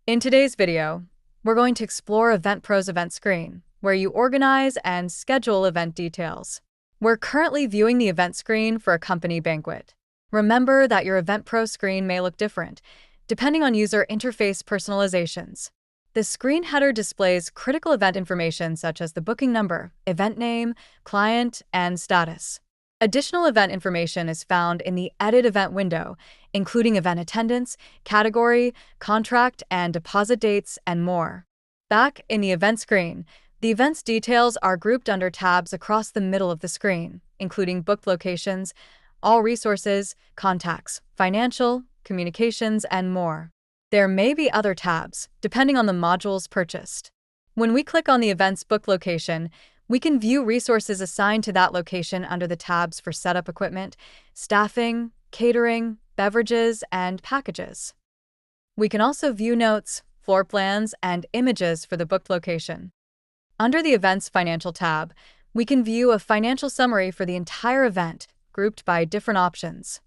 In today's video, we're going to explore EventPro's event screen, where you organize and schedule event details. We're currently viewing the event screen for a company banquet. Remember that your EventPro screen may look different, depending on user interface personalizations. The screen header displays critical event information such as the booking number, event name, client, and status. Additional event information is found in the Edit Event window, including event attendance, category, contract, and deposit dates, and more. Back in the event screen, the event's details are grouped under tabs across the middle of the screen, including booked locations, all resources, contacts, financial, communications, and more. There may be other tabs, depending on the modules purchased. When we click on the event's book location, we can view resources assigned to that location under the tabs for setup equipment, staffing, catering, beverages, and packages. We can also view notes, floor plans, and images for the booked location. Under the Events Financial tab, we can view a financial summary for the entire event, grouped by different options.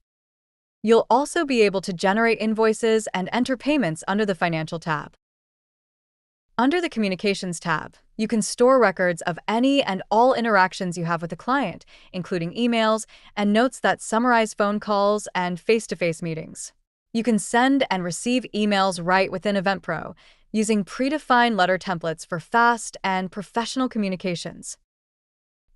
You'll also be able to generate invoices and enter payments under the Financial tab. Under the Communications tab, you can store records of any and all interactions you have with the client, including emails and notes that summarize phone calls and face-to-face meetings. You can send and receive emails right within EventPro, using predefined letter templates for fast and professional communications.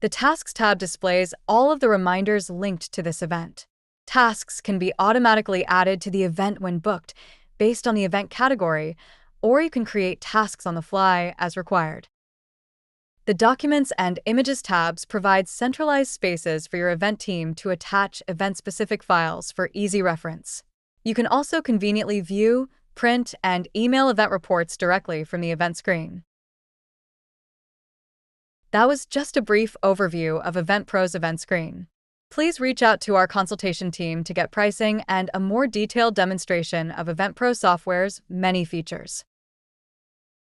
The Tasks tab displays all of the reminders linked to this event. Tasks can be automatically added to the event when booked, based on the event category, or you can create tasks on the fly as required. The Documents and Images tabs provide centralized spaces for your event team to attach event-specific files for easy reference. You can also conveniently view, print, and email event reports directly from the event screen. That was just a brief overview of EventPro's event screen. Please reach out to our consultation team to get pricing and a more detailed demonstration of EventPro software's many features.